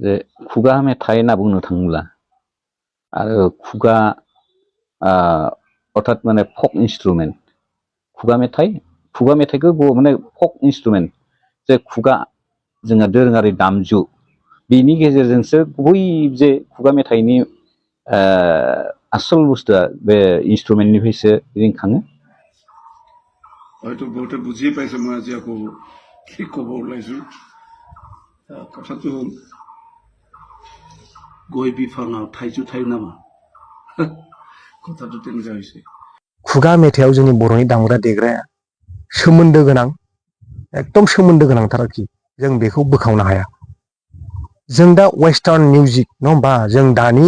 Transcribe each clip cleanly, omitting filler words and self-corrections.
जे खुगा मेथाइ होनना बुंनो थाङोब्ला आरो खुगा अर्थात माने फक इन्स्ट्रुमेन्ट खुगा मेथाइखौ माने फक इन्स्ट्रुमेन्ट जे खुगा जोंहा दोरोङारि दामजु बेनि गेजेरजोंसो गुबै जे खुगा मेथाइनि आसल बुस्थुआ बे इन्स्ट्रुमेन्टनिफ्रायसो रिंखाङो। হয়তো বহুতে বুজিয়ে পাইছে মই আজি আকৌ কি ক'ব ওলাইছোঁ। কথাটো হ'ল गय बिफाङाव थाइजौ थायो नामा কথাটো তেনেকুৱা হৈছে। खुगा मेथाइयाव जोंनि बर'नि दामग्रा देग्राया सोमोन्दो गोनां एकदम सोमोन्दो गोनांथार आरोखि जों बेखौ बोखावनो हाया। जों दा वेस्टार्न मिउजिक नङा होमबा जों दानि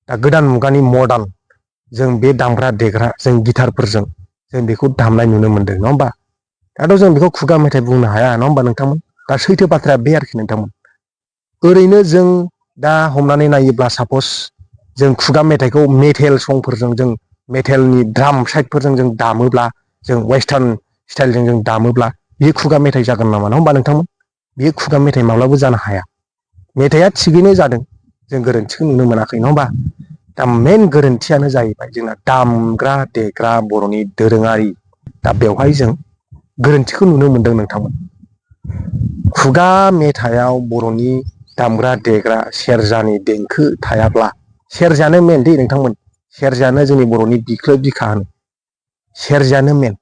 गोदान मुगानि मडार्न जों बे दामग्रा देग्रा जों गिटारफोरजों जों बेखौ दामनाय नुनो मोनदों नङा होमबा। दाथ' जों बेखौ खुगा मेथाइ बुंनो हाया नङा होमबा नोंथांमोन। दा सैथो बाथ्राया बे आरोखि नोंथांमोन। ओरैनो जों दा हमनानै नायोब्ला सापस जों खुगा मेथाइखौ मेथेल संफोरजों जों मेथेलनि ड्राम साइडफोरजों जों दामोब्ला जों वेस्टार्न स्टाइलजों जों दामोब्ला बेयो खुगा मेथाइ जागोन नामा नङा होमबा नोंथांमोन। बेयो खुगा मेथाइ माब्लाबो जानो हाया। मेथाइआ थिगैनो जादों जों गोरोन्थिखौ नुनो मोनाखै नङा होमबा। दा मेन गोरोन्थियानो जाहैबाय जोंना दामग्रा देग्रा बर'नि दोरोङारि दा बेवहाय जों गोरोन्थिखौ नुनो मोनदों नोंथांमोन। खुगा मेथाइयाव बर'नि दामग्रा देग्रा सेरजानि देंखो थायाब्ला सेरजायानो मेन दै नोंथांमोन। सेरजायानो जोंनि बर'नि बिख्लो बिखा होनो सेरजायानो मेन।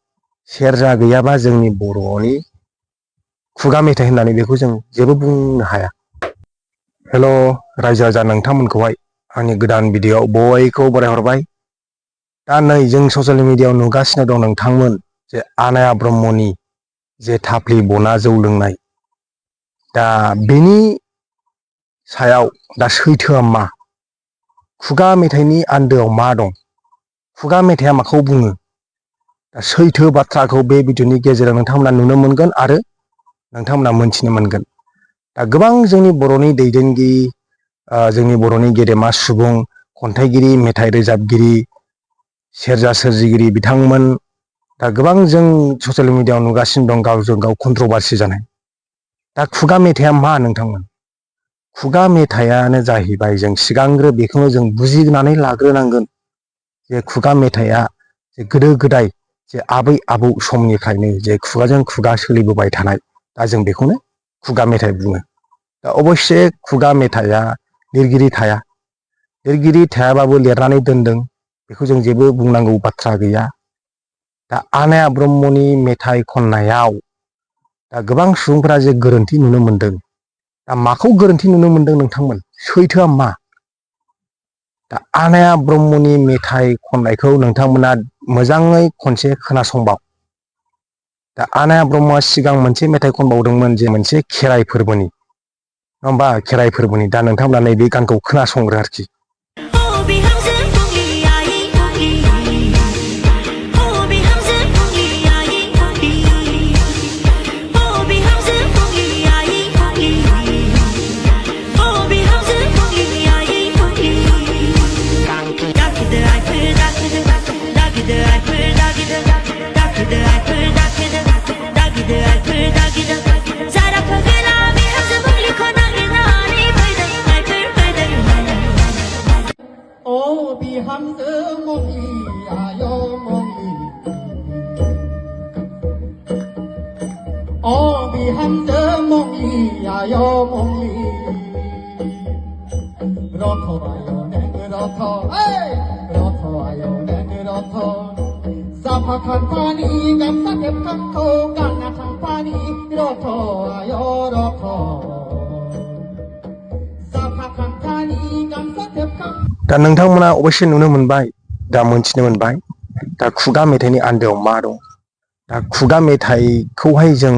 सेरजा गैयाबा जोंनि बर'नि खुगा मेथाइ होननानै बेखौ जों जेबो बुंनो हाया। हेल' रायजो राजा नोंथांमोनखौहाय आंनि गोदान भिडिअ'आव बयखौ बरायहरबाय। दा नै जों ससियेल मिडियाआव नुगासिनो दं नोंथांमोन जे आनाया ब्रह्मनि जे थाफ्लि बना जौ लोंनाय दा बेनि सायाव दा सैथोआ मा खुगा मेथाइनि आन्दोआव मा दं खुगा मेथाइआ माखौ बुङो दा सैथो बाथ्राखौ बे भिडिअ'नि गेजेरजों नोंथांमोना नुनो मोनगोन आरो नोंथांमोना मोनथिनो मोनगोन। दा गोबां जोंनि बर'नि दैदेनगिरि जोंनि बर'नि गेदेमा सुबुं खन्थाइगिरि मेथाइ रोजाबगिरि सेरजा सोरजिगिरि बिथांमोन दा गोबां जों ससियेल मिडियाआव नुगासिनो दं गावजों गाव कन्ट्रभारसि जानाय। दा खुगा मेथाइआ मा नोंथांमोन खुगा मेथाइआनो जाहैबाय जों सिगांग्रो बेखौनो जों बुजिनानै लाग्रोनांगोन जे खुगा मेथाइआ जे गोदो गोदाय जे आबै आबौ समनिफ्रायनो जे खुगाजों खुगा सोलिबोबाय थानाय दा जों बेखौनो खुगा मेथाइ बुङो। दा अबयसे खुगा मेथाइआ लिरगिरि थाया लिरगिरि थायाबाबो लिरनानै दोनदों बेखौ जों जेबो बुंनांगौ बाथ्रा गैया। दा आनाया ब्रह्मनि मेथाइ खननायाव दा गोबां सुबुंफोरा जे गोरोन्थि नुनो मोनदों दा माखौ गोरोन्थि नुनो मोनदों नोंथांमोन सैथोआ मा दा आनाया ब्रह्मनि मेथाइ खननायखौ नोंथांमोना मोजाङै खनसे खोनासंबाव। दा आनाया ब्रह्मआ सिगां मोनसे मेथाइ खनबावदोंमोन जे मोनसे खेराइ फोरबोनि नङा होमबा खेराइ फोरबोनि दा नोंथांमोना नैबे गानखौ खोनासंग्रो आरोखि। दा नोंथांमोना अबयसे नुनो मोनबाय दा मोनथिनो मोनबाय दा खुगा मेथाइनि आन्दोआव मा दं। दा खुगा मेथाइखौहाय जों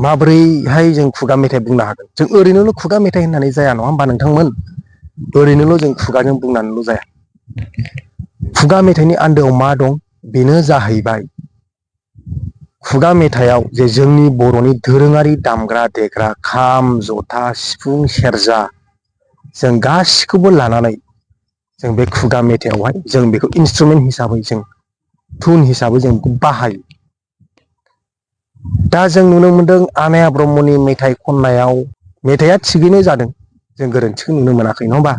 माबोरैहाय जों खुगा मेथाइ बुंनो हागोन जों ओरैनोल' खुगा मेथाइ होननानै जाया नङा होमबा नोंथांमोन। ओरैनोल' जों खुगाजों बुंनानैल' जाया खुगा मेथाइनि आन्दोआव मा दं बेनो जाहैबाय खुगा मेथाइयाव जे जोंनि बर'नि दोरोङारि दामग्रा देग्रा खाम जथा सिफुं सेरजा जों गासिखौबो लानानै जों बे खुगा मेथाइयावहाय जों बेखौ इन्सट्रुमेन्ट हिसाबै जों धुन हिसाबै जों बेखौ बाहायो। दा जों नुनो मोनदों आनाया ब्रह्मनि मेथाइ खननायाव मेथाइआ थिगैनो जादों जों गोरोन्थिखौ नुनो मोनाखै नङा होमबा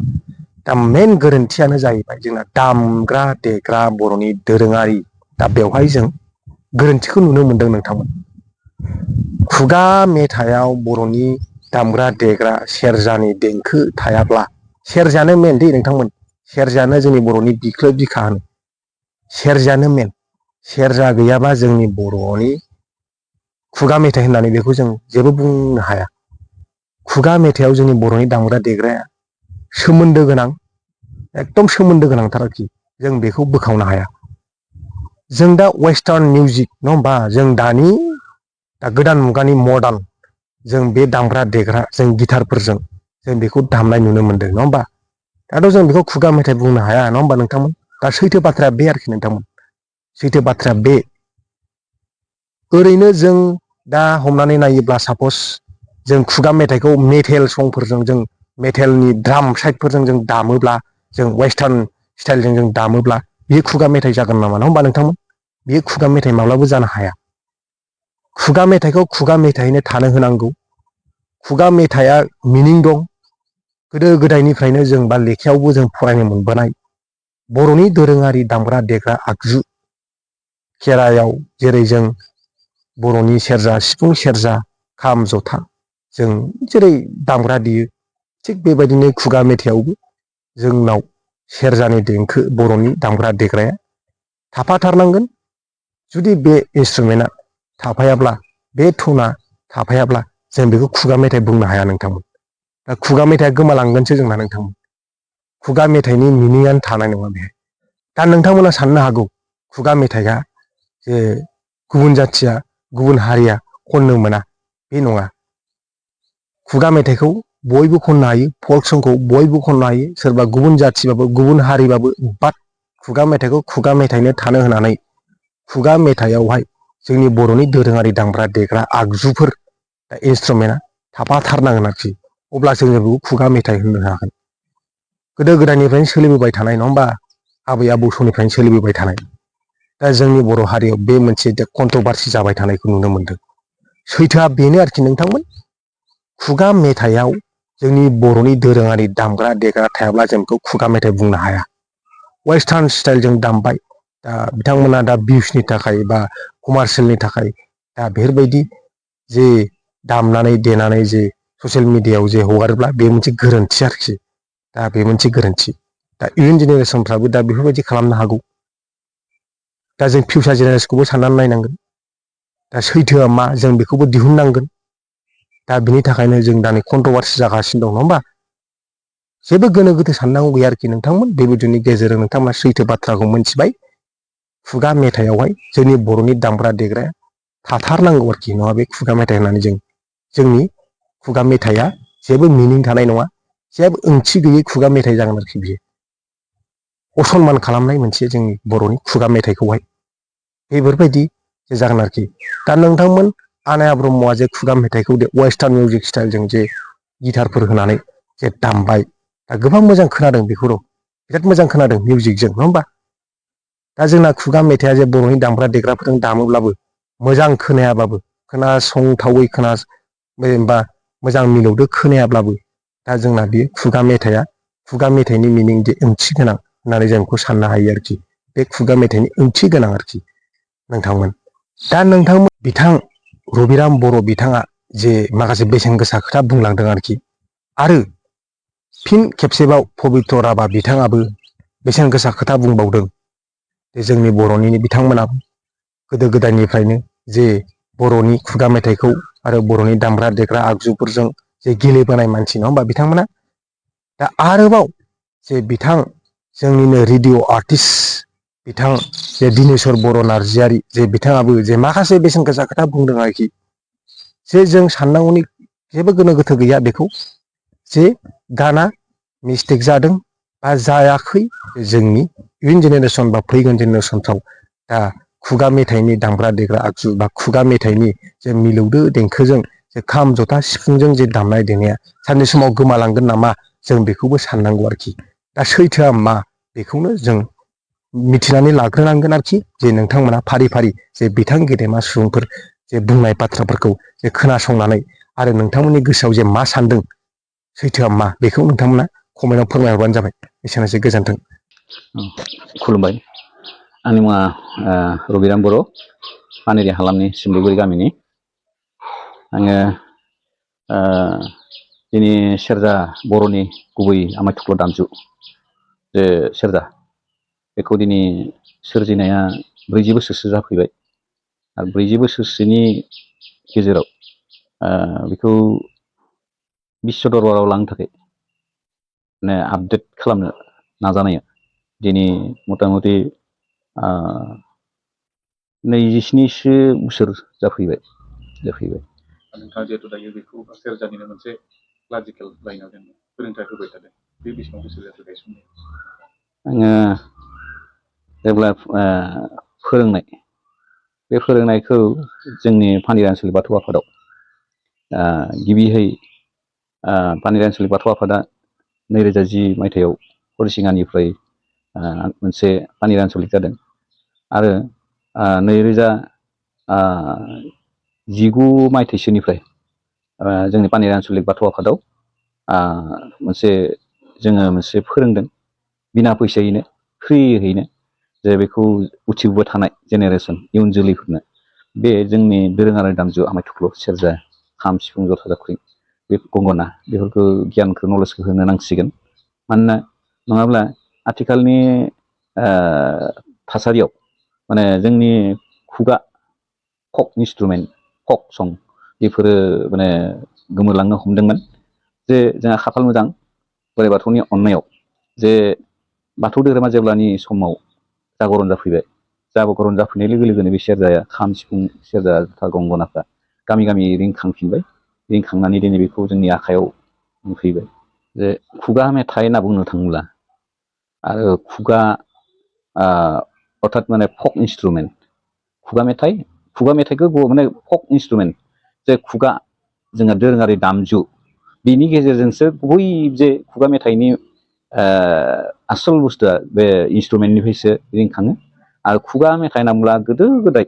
दा मेन गोरोन्थियानो जाहैबाय जोंना दामग्रा देग्रा बर'नि दोरोङारि दा बेवहाय जों गोरोन्थिखौ नुनो मोनदों नोंथांमोन खुगा मेथाइयाव बर'नि दामग्रा देग्रा सेरजानि देंखो थायाब्ला सेरजायानो मेन दे नोंथांमोन सेरजायानो जोंनि बर'नि बिख्लो बिखा होनो सेरजायानो मेन सेरजा गैयाबा जोंनि बर'नि खुगा मेथाइ होननानै बेखौ जों जेबो बुंनो हाया खुगा मेथाइयाव जोंनि बर'नि दामग्रा देग्राया सोमोन्दो गोनां एकदम सोमोन्दो गोनांथार आरोखि जों बेखौ बोखावनो हाया जों दा वेस्टार्न मिउजिक नङा होमबा जों दानि दा गोदान मुगानि मडार्न जों बे दामग्रा देग्रा जों गिटारफोरजों जों बेखौ दामनाय नुनो मोनदों नङा होमबा दाथ' जों बेखौ खुगा मेथाइ बुंनो हाया नङा होमबा नोंथांमोन दा सैथो बाथ्राया बे आरोखि नोंथांमोन सैथो बाथ्राया बे ओरैनो जों दा हमनानै नायोब्ला सापस जों खुगा मेथाइखौ मेथेल संफोरजों जों मेथेलनि द्राम साइडफोरजों जों दामोब्ला जों वेस्टार्न स्टाइलजों जों दामोब्ला बे खुगा मेथाइ जागोन नामा नङा होमबा नोंथांमोन बे खुगा मेथाइ माब्लाबो जानो हाया खुगा मेथाइखौ खुगा मेथाइनो थानो होनांगौ खुगा मेथाइआ मिनिं दं गोदो गोदायनिफ्रायनो जों बा लेखायावबो जों फरायनो मोनबोनाय बर'नि दोरोङारि दामग्रा देग्रा आगजु खेराइयाव जेरै जों बर'नि सेरजा सिफुं सेरजा खाम जथा जों जेरै दामग्रा देयो थिग बेबायदिनो खुगा मेथाइयावबो जोंनाव सेरजानि देंखो बर'नि दामग्रा देग्राया थाफाथारनांगोन जुदि बे इन्सट्रुमेन्टआ थाफायाब्ला बे धुना थाफायाब्ला जों बेखौ खुगा मेथाइ बुंनो हाया नोंथांमोन दा खुगा मेथाइया गोमालांगोनसो जोंना नोंथांमोन खुगा मेथाइनि मिनिङानो थानाय नङा बेहाय दा नोंथांमोना साननो हागौ खुगा मेथाइया जे गुबुन जाथिया गुबुन हारिया खननो मोना बे नङा खुगा मेथाइखौ बयबो खननो हायो फल्क संखौ बयबो खननो हायो सोरबा गुबुन जाथिबाबो गुबुन हारिबाबो बाट खुगा मेथाइखौ खुगा मेथाइनो थानो होनानै खुगा मेथाइयावहाय जोंनि बर'नि दोरोङारि दामग्रा देग्रा आगजुफोर इन्सट्रुमेन्टआ थाफाथारनांगोन आरोखि अब्लासो जों बेखौ खुगा मेथाइ होननो हागोन गोदो गोदायनिफ्रायनो सोलिबोबाय थानाय नङा होमबा आबै आबौ समनिफ्रायनो सोलिबोबाय थानाय दा जोंनि बर' हारियाव बे मोनसे कन्ट्रभारसि जाबाय थानायखौ नुनो मोनदों सैथोआ बेनो आरोखि नोंथांमोन खुगा मेथाइयाव जोंनि बर'नि दोरोङारि दामग्रा देग्रा थायाब्ला जों बेखौ खुगा मेथाइ बुंनो हाया वेस्टार्न स्टाइलजों दामबाय दा बिथांमोना दा भिउसनि थाखाय बा कमार्सियेलनि थाखाय दा बेफोरबायदि जे दामनानै देनानै जे ससियेल मिडियायाव जे हगारोब्ला बे मोनसे गोरोन्थि आरोखि दा बे मोनसे गोरोन्थि दा इयुन जेनेरेसनफ्राबो दा बेफोरबायदि खालामनो हागौ दा जों फिउचार जेनेरेसनखौबो साननानै नायनांगोन दा सैथोआ मा जों बेखौबो दिहुननांगोन दा बिनि थाखायनो जों दानि कन्ट्रभारसि जागासिनो दं नङा होमबा जेबो गोनो गोथो साननांगौ गैया आरोखि नोंथांमोन बे भिडिअनि गेजेरजों नोंथांमोना सैथो बाथ्राखौ मोनथिबाय खुगा मेथाइयावहाय जोंनि बर'नि दामग्रा देग्राया थाथारनांगौ आरोखि नङा बे खुगा मेथाइ होननानै जोंनि खुगा मेथाइआ जेबो मिनिं थानाय नङा जेबो ओंथि गैयै खुगा मेथाइ जागोन आरोखि बियो असनमान खालामनाय मोनसे जोंनि बर'नि खुगा मेथाइखौहाय बेफोरबायदि जागोन आरोखि दा नोंथांमोन आनाया ब्रह्मआ जे खुगा मेथाइखौ वेस्टार्न मिउजिक स्टाइलजों जे गिटारफोर होनानै जे दामबाय दा गोबां मोजां खोनादों बेखौल' बिराद मोजां खोनादों मिउजिकजों नङा होमबा दा जोंना खुगा मेथाइआ जे बर'नि दामग्रा देग्राफोरजों दामोब्लाबो मोजां खोनायाबाबो खोनासंथावै बा मोजां मिलौदो खोनायाब्लाबो दा जोंना बे खुगा मेथाइआ खुगा मेथाइनि मिनिं जे ओंथि गोनां होननानै जों बेखौ साननो हायो आरोखि बे खुगा मेथाइनि ओंथि गोनां आरोखि नोंथांमोन दा नोंथांमोन बिथां रबिराम बर' बिथाङा जे माखासे बेसेन गोसा खोथा बुंलांदों आरोखि आरो फिन खेबसेबाव पबित्र राभा बिथाङाबो बेसेन गोसा खोथा बुंबावदों जे जोंनि बर'नि बिथांमोनाबो गोदो गोदायनिफ्रायनो जे बर'नि खुगा मेथाइखौ आरो बर'नि दामग्रा देग्रा आगजुफोरजों जे गेलेबोनाय मानसि नङा होमबा बिथांमोना दा आरोबाव जे बिथां जोंनिनो रेडिअ' आर्टिस्ट बिथां जे दिनेशवर बर' नार्जियारि जे बिथाङाबो जे माखासे बेसेन गोसा खोथा बुंदों आरोखि जे जों साननांगौनि जेबो गोनो गोथो गैया बेखौ जे गाना मिस्टेक जादों बा जायाखै जोंनि इयुन जेनेरेसन बा फैगोन जेनेरेसनफ्राव दा खुगा मेथाइनि दामग्रा देग्रा आगजु बा खुगा मेथाइनि जे मिलौदो देंखोजों जे खाम जथा सिफुंजों जे दामनाय देनाया सानसे समाव गोमालांगोन नामा जों बेखौबो साननांगौ आरोखि दा सैथोआ मा बेखौनो जों मिथिनानै लाग्रोनांगोन आरोखि जे नोंथांमोना फारि फारि जे बिथां गेदेमा सुबुंफोर जे बुंनाय बाथ्राफोरखौ जे खोनासंनानै आरो नोंथांमोननि गोसोआव जे मा सानदों सैथोआ मा बेखौ नोंथांमोना कमेन्टआव फोरमायहरबानो जाबाय। एसेनोसै, गोजोन्थों। खुलुमबाय। आंनि मुङा रबिराम बर', पानेरि हालामनि सिमलिगुरि गामिनि। आङो दिनै सेरजा, बर'नि गुबै आमाय थुख्ल' दामजु जे सेरजा, बेखौ दिनै सोरजिनाया 40 बोसोरसो जाफैबाय। आरो 40 बोसोरसोनि गेजेराव बेखौ बिश्व दरबाराव लांनो थाखाय माने आपडेट खालामनो नाजानाया दिनै मथा मथि 27सो बोसोर जाफैबाय। नोंथाङा जिहेतु दायो बेखौ सेरजानिनो मोनसे क्लासिकेल लाइनाव जों फोरोंथाय होबाय थादों, बे बेसेबां बोसोर जाखो गायसननाय? आङो जेब्ला फोरोंनाय, बे फोरोंनायखौ जोंनि पानेरि आन्सलिक बाथौ आफादाव गिबियै पानेरि आन्सलिक बाथौ आफादा 2010 मायथाइयाव हरिसिङानिफ्राय मोनसे पानेरि आन्सलिक जादों। आरो 2019 मायथाइसोनिफ्राय जोंनि पानेरि आन्सलिक बाथौ आफादाव मोनसे फोरोंदों बिना फैसायैनो, फ्रियैनो, जे बेखौ उथिबोबाय थानाय जेनेरेसन, इयुन जोलैफोरनो बे जोंनि दोरोङारि दामजु आमाय थुख्ल', सेरजा, खाम, सिफुं, जथा, जाबख्रिं, बे गंगना, बेफोरखौ गियानखौ, नलेजखौ होनो नांसिगोन। मानोना नङाब्ला आथिखालनि थासारियाव माने जोंनि खुगा फक इन्सट्रुमेन्ट, फक सं, बेफोरो माने गोमोरलांनो हमदोंमोन। जे जोंहा खाफाल मोजां बोराइ बाथौनि अननायाव, जे बाथौ धोरोमा जेब्लानि समाव जागरण जाफैबाय, जागरण जाफैनाय लोगो लोगोनो बे सेरजाया, खाम, सिफुं, सेरजा, जथा, गंगनाफ्रा गामि गामि रिंखांफिनबाय। रिंखांनानै दिनै बेखौ जोंनि आखायाव मोनफैबाय। जे खुगा मेथाइ होनना बुंनो थाङोब्ला, आरो खुगा अर्थात माने फक इन्सट्रुमेन्ट, खुगा मेथाइखौ माने फक इन्सट्रुमेन्ट, जे खुगा जोंहा दोरोङारि दामजु, बिनि गेजेरजोंसो गुबै जे खुगा मेथाइनि आसल बुस्थुआ बे इन्सट्रुमेन्टनिफ्रायसो रिंखाङो। आरो खुगा मेथाइ होनना बुङोब्ला गोदो गोदाय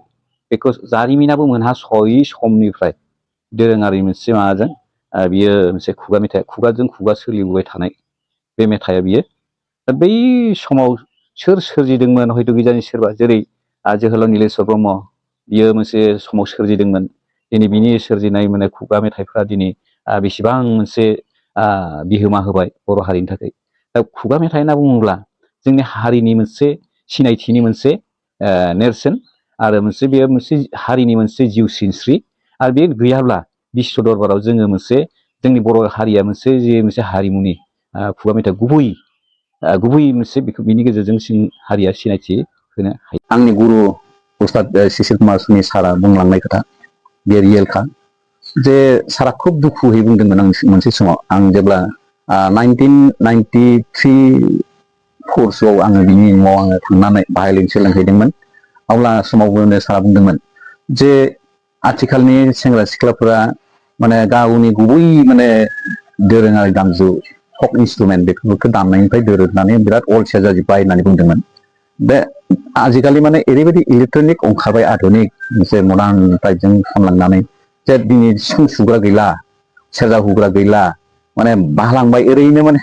बेखौ जारिमिनाबो मोनहास'यै समनिफ्राय दोरोङारि मोनसे माबाजों बियो मोनसे खुगा मेथाइ, खुगाजों खुगा सोलिबोबाय थानाय बे मेथाइआ बियो। दा बै समाव सोर सोरजिदोंमोन हयथ' गिजानि सोरबा, जेरै जोहोलाव नीलेश्वर ब्रह्म, बियो मोनसे समाव सोरजिदोंमोन। दिनै बिनि सोरजिनाय माने खुगा मेथाइफ्रा दिनै बेसेबां मोनसे बिहोमा होबाय बर' हारिनि थाखाय। दा खुगा मेथाइ होनना बुङोब्ला जोंनि हारिनि मोनसे सिनायथिनि मोनसे नेरसोन, आरो बेयो मोनसे हारिनि मोनसे जिउ सिनस्रि। आरो बे गैयाब्ला बिश्व दरबाराव जोङो जोंनि बर' हारिया मोनसे हारिमुनि खुगा मेथाइ गुबै मोनसे, बेखौ बिनि गेजेरजों हारिया सिनायथि होनो हायो। आंनि गुरु उस्ताद सिसिल कुमार सुनि सारा बुंलांनाय खोथा, बे रियेलखा। जे सारा खुब दुखुयै बुंदोंमोन आं मोनसे समाव, आं जेब्ला 1993-4सोआव आङो बिनि न'आव आङो थांनानै भायलिन सोलोंहैदोंमोन। अब्ला समावबो सारा बुंदोंमोन जे आथिखालनि सेंग्रा सिख्लाफोरा माने गावनि गुबै माने दोरोङारि दामजु फक इन्सट्रुमेन्ट बेफोरखौ दामनायनिफ्राय दोरोदनानै बिराद अलसिया जाजोब्बाय होननानै बुंदोंमोन। बे आजिखालि माने ओरैबायदि इलेक्ट्रनिक ओंखारबाय, आधुनिक मोनसे मडार्न टाइपजों खालामलांनानै, जे दिनै सिफुं सुग्रा गैला, सेरजा हुग्रा गैला, माने बाहालांबाय। ओरैनो माने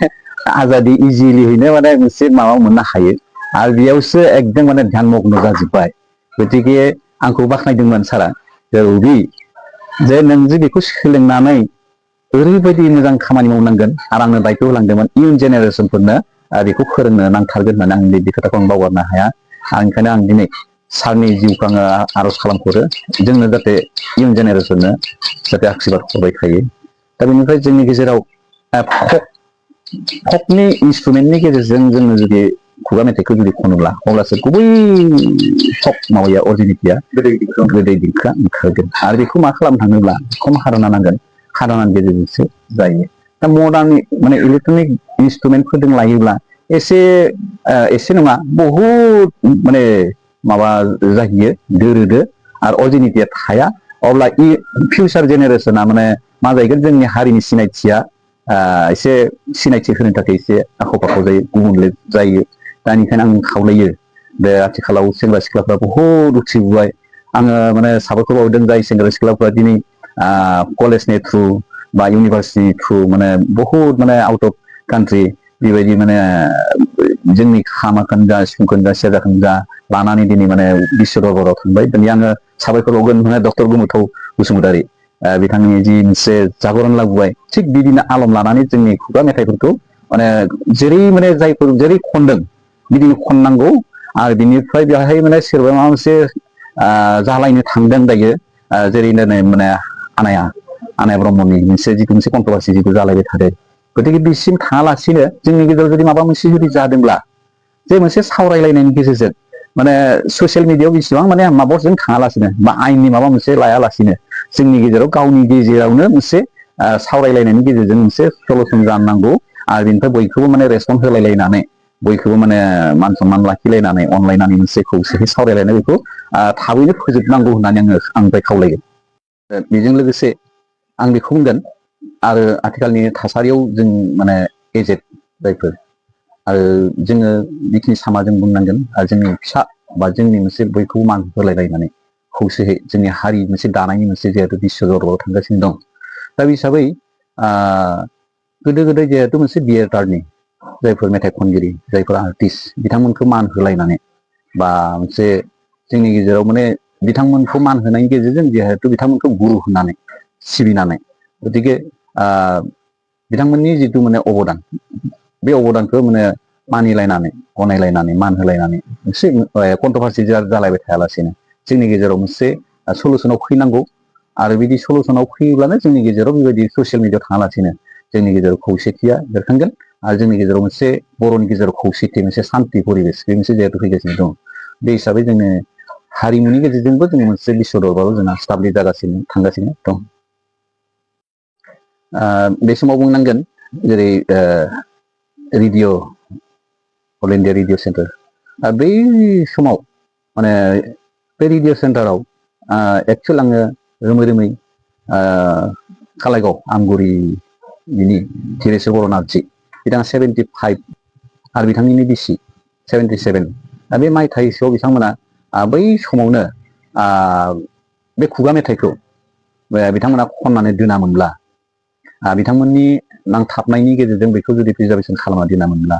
आजादि इजिलिहैनो माने मोनसे माबा मोननो हायो। आरो बेयावसो एकदम माने ध्यान मग्न जाजोब्बाय। गतिके आंखौ बाख्नायदोंमोन सारा, जे रबि, जे नों जे बेखौ सोलोंनानै ओरैबायदि मोजां खामानि मावनांगोन। आरो आंनो दायथ' होलांदोंमोन इयुन जेनेरेसनफोरनो बेखौ फोरोंनो नांथारगोन होननानै। आं बे खोथाखौ आं बावगारनो हाया। ओंखायनो आं दिनै सारनि जिउखौ आङो आर'ज खालामहरो, जोंनो जाहाथे इयुन जेनेरेसननो जाहाथे आशीर्बाद हरबाय थायो। दा बेनिफ्राय जोंनि गेजेराव फकनि इन्सट्रुमेन्टनि गेजेरजों जोङो जुदि खुगा मेथाइखौ जुदि खनोब्ला, अब्लासो गुबै फक माबाया, अरिजिनेटिया, गोदै देंखोआ ओंखारगोन। आरो बेखौ मा खालामनो थाङोब्ला खम हादाना नांगोन, हादानानि गेजेरजोंसो जायो। दा मडार्न माने इलेक्ट्रनिक इन्सट्रुमेन्टफोरजों लायोब्ला एसे नङा, बहुद माने माबा जाहैयो, दोरोदो, आरो अरिजिनेटिया थाया। अब्ला फिउचार जेनेरेसना माने मा जाहैगोन, जोंनि हारिनि सिनायथिया एसे सिनायथि होनो थाखाय एसे आख' फाख' जायो, गुबुंले जायो। दा बेनिखायनो आं खावलायो, बे आथिखालाव सेंग्रा सिख्लाफ्रा बहुद उथिबोबाय। आङो माने साबायखर बावदों जाय सेंग्रा सिख्लाफ्रा दिनै कलेजनि थ्रु बा इउनिभार्सिटि थ्रु माने बहुत माने आउट अफ कान्ट्रि बेबायदि माने जोंनि खामाखौनो जा सिफुंखौनो जा सेरजाखौनो जा लानानै दिनै माने बिश्व दरबाराव थांबाय दिनै आङो साबायखर बावगोन माने डक्टर गोमोथाव बसुमतारी बिथांनि जि मोनसे जागरण लाबोबाय थिग बिदिनो आलम लानानै जोंनि खुगा मेथाइफोरखौ माने जेरै माने जायफोर जेरै खनदों बिदिनो खननांगौ आरो बिनिफ्राय बेवहाय माने सोरबा माबा मोनसे जालायनो थांदों दायो जेरै माने आनाया ब्रह्मनि मोनसे जिथु मोनसे कन्ट्रभारसि जिथु जालायबाय थादों गतिके बिसिम थाङालासिनो जोंनि गेजेराव जुदि माबा मोनसे जुदि जादोंब्ला जे मोनसे सावरायलायनायनि गेजेरजों माने ससियेल मिडियायाव बेसेबां माने माबाजों थाङालासिनो बा आयेननि माबा मोनसे लायालासिनो जोंनि गेजेराव गावनि गेजेरावनो मोनसे सावरायलायनायनि गेजेरजों मोनसे सलुसन जानांगौ आरो बेनिफ्राय बयखौबो माने रेसपन्स होलायलायनानै बयखौबो माने मान सनमान लाखिलायनानै अनलायनानै मोनसे खौसेयै सावरायलायनाय बेखौ थाबैनो फोजोबनांगौ होननानै आङो आंनिफ्राय खावलायगोन बेजों लोगोसे आं बेखौ बुंगोन आरो आथिखालनि थासारियाव जों माने एजेड जायफोर आरो जोङो बेखिनि सामाजों बुंनांगोन आरो जोंनि फिसा बा जोंनि मोनसे बयखौबो मान होलायलायनानै खौसेयै जोंनि हारि मोनसे दानायनि मोनसे जिहेतु बिश्व दरबाराव थांगासिनो दं दा बे हिसाबै गोदो गोदाय जिहेतु मोनसे थियेटारनि जायफोर मेथाइ खनगिरि जायफोर आर्टिस्ट बिथांमोनखौ मान होलायनानै बा मोनसे जोंनि गेजेराव माने बिथांमोनखौ मान होनायनि गेजेरजों जिहेतु बिथांमोनखौ गुरु होनानै सिबिनानै गतिके बिथांमोननि जिथु माने अबदान बे अबदानखौ माने मानिलायनानै गनायलायनानै मान होलायनानै मोनसे कन्ट्रभारसि जालायबाय थायालासेनो जोंनि गेजेराव मोनसे सलुसनाव फैनांगौ आरो बिदि सलुसनाव फैयोब्लानो जोंनि गेजेराव बेबायदि ससियेल मिडियायाव थाङालासिनो जोंनि गेजेराव खौसेथिया बेरखांगोन आरो जोंनि गेजेराव मोनसे बर'नि गेजेराव खौसेथि मोनसे सान्थि परिबेस बे मोनसे जिहेतु फैगासिनो दं बे हिसाबै जोङो हारिमुनि गेजेरजोंबो जोङो मोनसे बिश्व दरबाराव जोंहा स्टाब्लिश जागासिनो थांगासिनो दं बे समाव बुंनांगोन जेरै रेडिअ अल इन्डिया रेडिअ सेन्टार बै समाव माने बे रेडिअ सेन्टाराव एक्सुवेल आङो रोमै कालाइगाव आमगुरि बिनि धीरेश्वर बर' नार्जि बिथाङा 75 आरो बिथांनिनो बिसि 77 दा बे मायथाइसोआव बिथांमोना बै समावनो बे खुगा मेथाइखौ बिथांमोना खननानै दोनामोनब्ला बिथांमोननि नांथाबनायनि गेजेरजों बेखौ जुदि प्रिजार्भेसन खालामना दोनामोनब्ला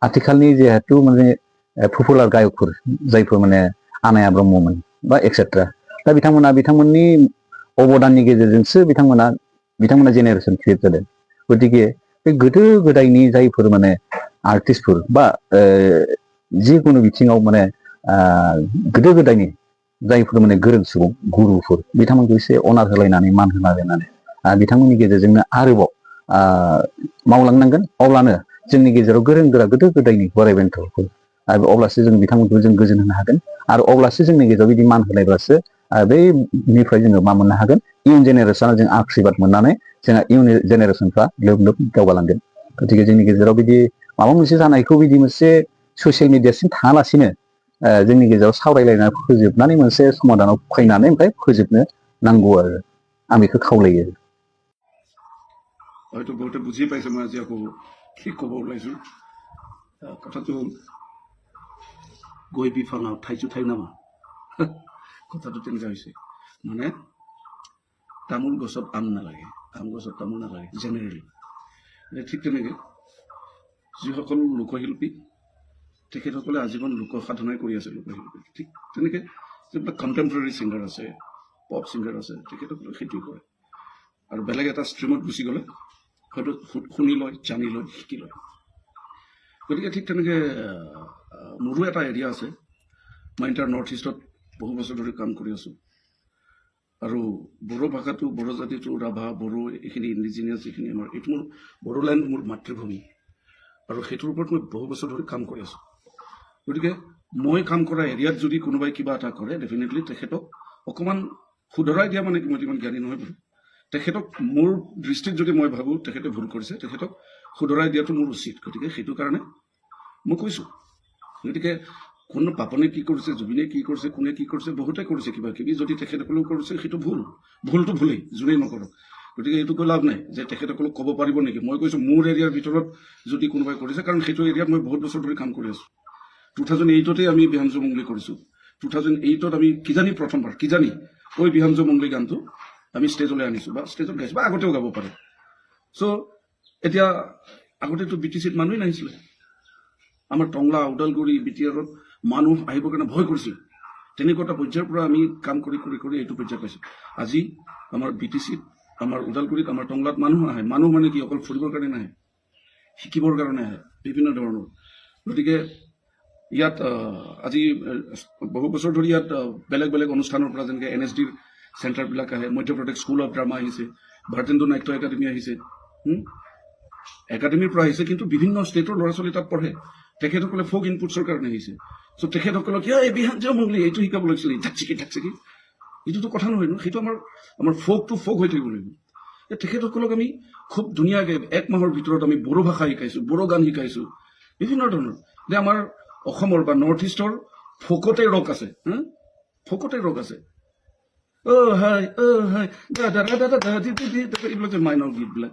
आथिखालनि जिहेतु माने पपुलार गायकफोर जायफोर माने आनाया ब्रह्ममोन बा एक्सेट्रा दा बिथांमोननि अबदाननि गेजेरजोंसो बिथांमोना जेनेरेसन क्रिएट जादों गतिके बे गोदो गोदायनि जायफोर माने आर्टिस्टफोर बा जिखुनु बिथिङाव माने गोदो गोदायनि जायफोर माने गोरों सुबुं गुरुफोर बिथांमोनखौ एसे अनार होलायनानै मान होलायनानै बिथांमोननि गेजेरजोंनो आरोबाव मावलांनांगोन अब्लानो जोंनि गेजेराव गोरों गोरा गोदो गोदायनि बोराइ बेन्थ'फोर अब्लासो जों बिथांमोनखौ जों गोजोन होनो हागोन आरो अब्लासो जोंनि गेजेराव बिदि मान होलायब्लासो बैनिफ्राय जोङो मा मोननो हागोन इयुन जेनेरेसना जों आशीर्बाद मोननानै जोंहा इयुन जेनेरेसनफ्रा लोब लोब दावगालांगोन गतिके जोंनि गेजेराव बिदि माबा मोनसे जानायखौ बिदि मोनसे ससियेल मिडियासिम थाङालासिनो जोंनि गेजेराव सावरायलायनानै फोजोबनानै मोनसे समाधानाव फैनानै ओमफ्राय फोजोबनो नांगौ आरो आं बेखौ खावलायो হয়তো বহুতে বুজি পাইছে মই আজি আকৌ কি ক'ব ওলাইছোঁ কথাটো হ'ল গৈ বিফাঙাও ঠাইছো ঠাই নামা কথাটো তেনেকুৱা হৈছে মানে তামোল গছত আম নালাগে আম গছত তামোল নালাগে জেনেৰেলি ঠিক তেনেকৈ যিসকল লোকশিল্পী তেখেতসকলে আজীৱন লোকসাধনাই কৰি আছে লোকশিল্পী ঠিক তেনেকৈ যিবিলাক কণ্টেম্পৰেৰী ছিংগাৰ আছে পপ ছিংগাৰ আছে তেখেতসকলে সেইটোৱে কৰে আৰু বেলেগ এটা ষ্ট্ৰীমত গুচি গ'লে হয়তো শুনি লয় জানি লয় শিকি লয় গতিকে ঠিক তেনেকৈ মোৰো এটা এৰিয়া আছে মই ইণ্টাৰ নৰ্থ ইষ্টত বহু বছৰ ধৰি কাম কৰি আছোঁ আৰু বড়ো ভাষাটো বড়ো জাতিটো ৰাভা বড়ো এইখিনি ইণ্ডিজিনিয়াছ এইখিনি আমাৰ এইটো মোৰ বড়োলেণ্ড মোৰ মাতৃভূমি আৰু সেইটোৰ ওপৰত মই বহু বছৰ ধৰি কাম কৰি আছোঁ গতিকে মই কাম কৰা এৰিয়াত যদি কোনোবাই কিবা এটা কৰে ডেফিনেটলি তেখেতক অকণমান শুধৰাই দিয়া মানে মই ইমান জ্ঞানী নহয় বাৰু তেখেতক মোৰ দৃষ্টিত যদি মই ভাবোঁ তেখেতে ভুল কৰিছে তেখেতক শুধৰাই দিয়াটো মোৰ উচিত গতিকে সেইটো কাৰণে মই কৈছোঁ গতিকে কোন পাপনে কি কৰিছে জুবিনে কি কৰিছে কোনে কি কৰিছে বহুতে কৰিছে কিবা কিবি যদি তেখেতসকলেও কৰিছে সেইটো ভুলটো ভুলেই যোনেই নকৰক গতিকে এইটো কৈ লাভ নাই যে তেখেতসকলক ক'ব পাৰিব নেকি মই কৈছোঁ মোৰ এৰিয়াৰ ভিতৰত যদি কোনোবাই কৰিছে কাৰণ সেইটো এৰিয়াত মই বহুত বছৰ ধৰি কাম কৰি আছোঁ 2008 আমি বিহাঞ্জু মংগলী কৰিছোঁ 2008 আমি কিজানি প্ৰথমবাৰ কিজানি ঐ বিহাঞ্জু মংগলী গানটো আমি ষ্টেজলৈ আনিছো বা ষ্টেজত গাইছো বা আগতেও গাব পাৰে। চ' এতিয়া আগতেতো BTCত মানুহে নাহিছিলে। আমাৰ টংলা, ওদালগুৰি, BTRত মানুহ আহিবৰ কাৰণে ভয় কৰিছিল। তেনেকুৱা এটা পৰ্যায়ৰ পৰা আমি কাম কৰি কৰি কৰি এইটো পৰ্যায় পাইছো। আজি আমাৰ BTCত, আমাৰ ওদালগুৰিত, আমাৰ টংলাত মানুহ আহে। মানুহ মানে কি, অকল ফুৰিবৰ কাৰণে নাহে, শিকিবৰ কাৰণে আহে বিভিন্ন ধৰণৰ। গতিকে ইয়াত আজি বহু বছৰ ধৰি ইয়াত বেলেগ বেলেগ অনুষ্ঠানৰ পৰা যেনেকৈ NSDৰ চেণ্টাৰবিলাক আহে, মধ্যপ্ৰদেশ স্কুল অফ ড্ৰামা আহিছে, ভাৰতেন্দু নাট্য একাডেমী আহিছে, একাডেমীৰ পৰা আহিছে, কিন্তু বিভিন্ন ষ্টেটৰ ল'ৰা ছোৱালী তাত পঢ়ে। তেখেতসকলে ফক ইনপুটছৰ কাৰণে আহিছে। চ' তেখেতসকলক এই বিহাঞ্জয় মংলি এইটো শিকাব লাগিছিল, ঢাকচিকি ঢাকচিকি, এইটোতো কথা নহয় ন, সেইটো আমাৰ ফকটো ফক হৈ থাকিব লাগিব। তেখেতসকলক আমি খুব ধুনীয়াকৈ 1 মাহৰ ভিতৰত আমি বড়ো ভাষা শিকাইছো, বড়ো গান শিকাইছো, বিভিন্ন ধৰণৰ। যে আমাৰ অসমৰ বা নৰ্থ ইষ্টৰ ফকতে ৰক আছে, ফকতে ৰক আছে। হাই দাদা দাদা দাদা এইবিলাক যে মাইনৰ গীতবিলাক,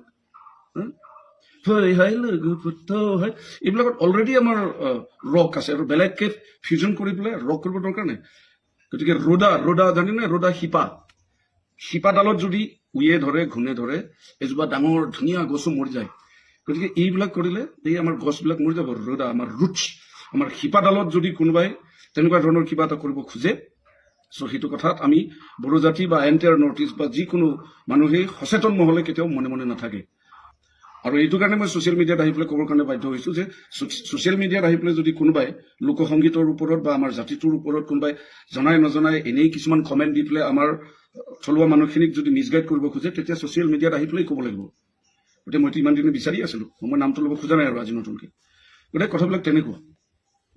এইবিলাকত অলৰেডি আমাৰ ৰক আছে, আৰু বেলেগকে ফিউজন কৰি পেলাই ৰক কৰিব দৰকাৰ নাই। গতিকে ৰদা জানিনে, ৰদা শিপাডালত যদি উয়ে ধৰে, ঘূণে ধৰে, এজোপা ডাঙৰ ধুনীয়া গছো মৰি যায়। গতিকে এইবিলাক কৰিলে এই আমাৰ গছবিলাক মৰি যাব। ৰদা আমাৰ ৰুটছ, আমাৰ শিপাডালত যদি কোনোবাই তেনেকুৱা ধৰণৰ কিবা এটা কৰিব খোজে, চ' সেইটো কথাত আমি বড়ো জাতি বা এণ্টায়াৰ নৰ্থ ইষ্ট বা যিকোনো মানুহেই সচেতন নহ'লে কেতিয়াও মনে মনে নাথাকে। আৰু এইটো কাৰণে মই ছ'চিয়েল মিডিয়াত আহি পেলাই ক'বৰ কাৰণে বাধ্য হৈছো যে ছ'চিয়েল মিডিয়াত আহি পেলাই যদি কোনোবাই লোকসংগীতৰ ওপৰত বা আমাৰ জাতিটোৰ ওপৰত কোনোবাই জনাই নজনাই এনেই কিছুমান কমেণ্ট দি পেলাই আমাৰ থলুৱা মানুহখিনিক যদি মিছগাইড কৰিব খোজে, তেতিয়া ছ'চিয়েল মিডিয়াত আহি পেলাই ক'ব লাগিব। গতিকে মইতো ইমান দিনে বিচাৰি আছিলো, মই নামটো ল'ব খোজা নাই আৰু আজি নতুনকৈ। গতিকে কথাবিলাক তেনেকুৱা,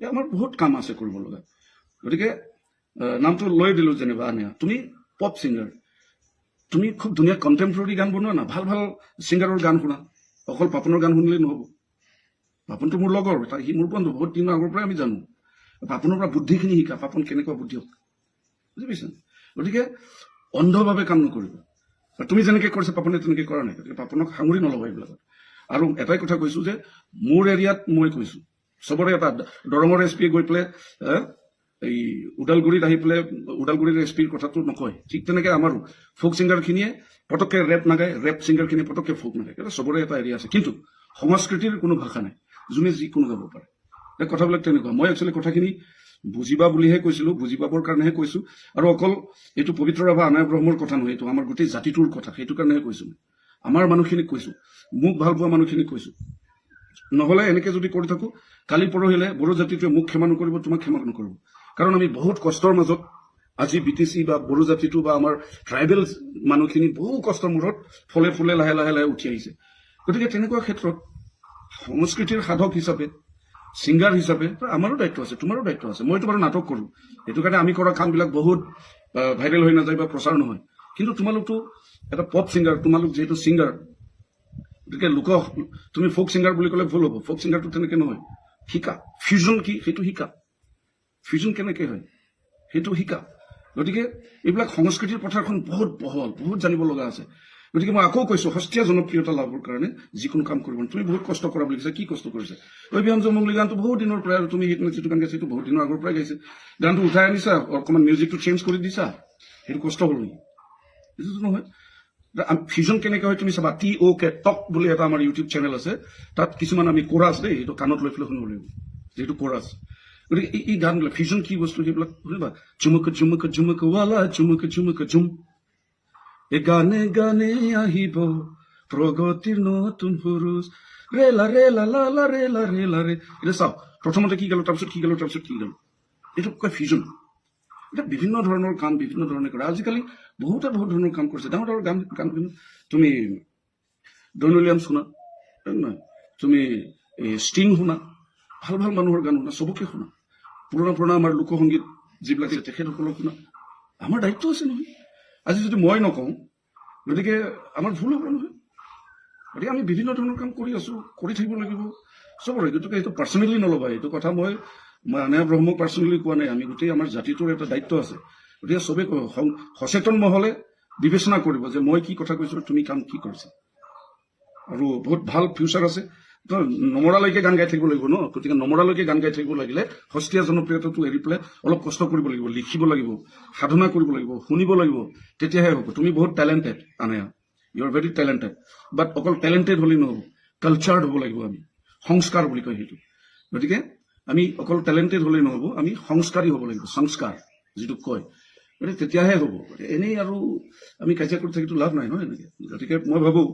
আমাৰ বহুত কাম আছে কৰিব লগা। গতিকে নামটো লৈ দিলো যেনিবা আনিয়া, তুমি পপ ছিংগাৰ, তুমি খুব ধুনীয়া কণ্টেম্পৰৰী গান বনোৱা না, ভাল ভাল ছিংগাৰৰ গান শুনা। অকল পাপনৰ গান শুনিলেই নহ'ব। পাপনটো মোৰ লগৰ, সি মোৰ বন্ধু, বহুত দিনৰ আগৰ পৰাই আমি জানো। পাপনৰ পৰা বুদ্ধিখিনি শিকা, পাপন কেনেকুৱা বুদ্ধি হওক, বুজি পাইছা। গতিকে অন্ধভাৱে কাম নকৰিবা। তুমি যেনেকৈ কৰিছা পাপনে তেনেকৈ কৰা নাই। গতিকে পাপনক সাঙুৰি নল'বা এইবিলাকত। আৰু এটাই কথা কৈছো যে মোৰ এৰিয়াত মই কৈছো চবৰে এটা, দৰঙৰ SP গৈ পেলাই এই ওদালগুৰিত আহি পেলাই ওদালগুৰিৰ SPৰ কথাটো নকয়। ঠিক তেনেকৈ আমাৰো ফক ছিংগাৰখিনিয়ে পটককৈ ৰেপ নাগায়, ৰেপ ছিংগাৰখিনিয়ে পটককৈ ফক নাগায়। এটা চবৰে এটা এৰিয়া আছে, কিন্তু সংস্কৃতিৰ কোনো ভাষা নাই, যোনে যিকোনো গাব পাৰে। কথাবিলাক তেনেকুৱা। মই একচুৱেলি কথাখিনি বুজিবা বুলিহে কৈছিলো, বুজি পাবৰ কাৰণেহে কৈছো। আৰু অকল এইটো পবিত্ৰ ৰাভা আনাই ব্ৰহ্মৰ কথা নহয়, এইটো আমাৰ গোটেই জাতিটোৰ কথা, সেইটো কাৰণেহে কৈছো। আমাৰ মানুহখিনিক কৈছো, মোক ভাল পোৱা মানুহখিনিক কৈছো। নহ'লে এনেকৈ যদি কৰি থাকো, কালি পৰহিলে বড়ো জাতিটোৱে মোক ক্ষমা নকৰিব, তোমাক ক্ষমা নকৰিব। কাৰণ আমি বহুত কষ্টৰ মাজত আজি BTC বা বড়ো জাতিটো বা আমাৰ ট্ৰাইবেল মানুহখিনি বহু কষ্টৰ মূৰত ফলে ফুলে লাহে লাহে লাহে উঠি আহিছে। গতিকে তেনেকুৱা ক্ষেত্ৰত সংস্কৃতিৰ সাধক হিচাপে, ছিংগাৰ হিচাপে আমাৰো দায়িত্ব আছে, তোমাৰো দায়িত্ব আছে। মইতো বাৰু নাটক কৰোঁ, সেইটো কাৰণে আমি কৰা কামবিলাক বহুত ভাইৰেল হৈ নাযায় বা প্ৰচাৰ নহয়। কিন্তু তোমালোকতো এটা পপ ছিংগাৰ, তোমালোক যিহেতু ছিংগাৰ, গতিকে তুমি ফক ছিংগাৰ বুলি ক'লে ভুল হ'ব। ফক ছিংগাৰটো তেনেকৈ নহয়, শিকা। ফিউজন কি সেইটো শিকা, ফিউজন কেনেকৈ হয় সেইটো শিকা। গতিকে এইবিলাক সংস্কৃতিৰ পথাৰখন বহুত বহল, বহুত জানিব লগা আছে। গতিকে মই আকৌ কৈছো, সস্তীয়া জনপ্ৰিয়তা লাভৰ কাৰণে যিকোনো কাম কৰিব। তুমি বহুত কষ্ট কৰা বুলি কৈছা, কি কষ্ট কৰিছা? বিহাঞ্জয় মংলি গানটো বহুত দিনৰ পৰাই, আৰু তুমি যিটো গান গাইছা সেইটো বহুত দিনৰ আগৰ পৰাই গাইছে। গানটো উঠাই আনিছা, অকণমান মিউজিকটো চেঞ্জ কৰি দিছা, সেইটো কষ্ট হ'ল নেকি? সেইটোতো নহয়। ফিউজন কেনেকৈ হয় তুমি চাবা। TOK টক বুলি এটা আমাৰ ইউটিউব চেনেল আছে, তাত কিছুমান আমি কোৰাছ দেই, সেইটো কাণত লৈ পেলাই শুনিব লাগিব, যিহেতু কোৰাছ। গতিকে এই গানবিলাক ফিউজন কি বস্তু সেইবিলাক শুনিবা। চুমুক চুমুক চুমুক ৱালা চুমুক চুমুক চুম, এই গানে গানে আহিব প্ৰগতিৰ নতুন সুৰুজ, ৰেলা ৰেলা লালা ৰেলা ৰেলা ৰে। এতিয়া চাওঁ, প্ৰথমতে কি গালো, তাৰপিছত কি গালো, তাৰপিছত কি গালো, এইটো কয় ফিউজন। এতিয়া বিভিন্ন ধৰণৰ কাম বিভিন্ন ধৰণে কৰে। আজিকালি বহুতে বহুত ধৰণৰ কাম কৰিছে, ডাঙৰ ডাঙৰ গান। তুমি ডন উইলিয়ামছ শুনা, নহয় তুমি ষ্টিং শুনা, ভাল ভাল মানুহৰ গান শুনা, চবকে শুনা। পুৰণা পুৰণা আমাৰ লোকসংগীত যিবিলাক আছে তেখেতসকলক শুনা। আমাৰ দায়িত্ব আছে নহয়। আজি যদি মই নকওঁ, গতিকে আমাৰ ভুল হ'ব নহয়। গতিকে আমি বিভিন্ন ধৰণৰ কাম কৰি আছো, কৰি থাকিব লাগিব চবৰে। গতিকে এইটো পাৰ্চনেলি নল'বা, এইটো কথা মই আনায়া ব্ৰহ্মক পাৰ্চনেলি কোৱা নাই। আমি গোটেই আমাৰ জাতিটোৰ এটা দায়িত্ব আছে। গতিকে চবেই সচেতন মহলে বিবেচনা কৰিব যে মই কি কথা কৈছো, তুমি কাম কি কৰিছা। আৰু বহুত ভাল ফিউচাৰ আছে। তো নমৰালৈকে গান গাই থাকিব লাগিব ন, গতিকে নমৰালৈকে গান গাই থাকিব লাগিলে সস্তীয়া জনপ্ৰিয়তাটো এৰি পেলাই অলপ কষ্ট কৰিব লাগিব, লিখিব লাগিব, সাধনা কৰিব লাগিব, শুনিব লাগিব, তেতিয়াহে হ'ব। তুমি বহুত টেলেণ্টেড আনায়া, you are very talented, but অকল টেলেণ্টেড হ'লেই নহ'ব, কালচাৰ্ড হ'ব লাগিব আমি, সংস্কাৰ বুলি কয় সেইটো। গতিকে আমি অকল টেলেণ্টেড হ'লেই নহ'ব, আমি সংস্কাৰী হ'ব লাগিব, সংস্কাৰ যিটো কয়, গতিকে তেতিয়াহে হ'ব। এনেই আৰু আমি কাজিয়া কৰি থাকিতো লাভ নাই নহয় এনেকে। গতিকে মই ভাবোঁ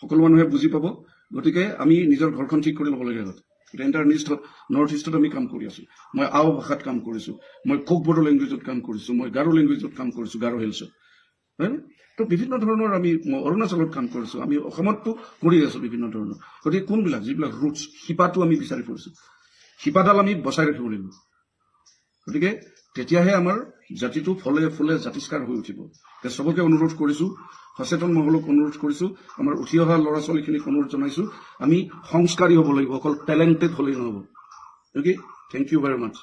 সকলো মানুহে বুজি পাব। গতিকে আমি নিজৰ ঘৰখন ঠিক কৰি ল'ব লাগে আগতে। এতিয়া ইণ্টাৰ নৰ্থ ইষ্টত আমি কাম কৰি আছোঁ, মই আও ভাষাত কাম কৰিছোঁ, মই কোক বড়ো লেংগুৱেজত কাম কৰিছোঁ, মই গাৰো লেংগুৱেজত কাম কৰিছোঁ, গাৰো হিলছত, হয়। তো বিভিন্ন ধৰণৰ আমি অৰুণাচলত কাম কৰিছোঁ, আমি অসমতো কৰি আছোঁ বিভিন্ন ধৰণৰ। গতিকে কোনবিলাক যিবিলাক ৰুটছ, শিপাটো আমি বিচাৰি ফুৰিছোঁ, শিপাডাল আমি বচাই ৰাখিব লাগিব। গতিকে তেতিয়াহে আমাৰ জাতিটো ফলে ফুলে জাতিষ্কাৰ হৈ উঠিব। চবকে অনুৰোধ কৰিছোঁ, সচেতন মহলক অনুৰোধ কৰিছোঁ, আমাৰ উঠি অহা ল'ৰা ছোৱালীখিনিক অনুৰোধ জনাইছোঁ, আমি সংস্কাৰী হ'ব লাগিব, অকল টেলেণ্টেড হ'লেই নহ'ব। Okay, thank you very much.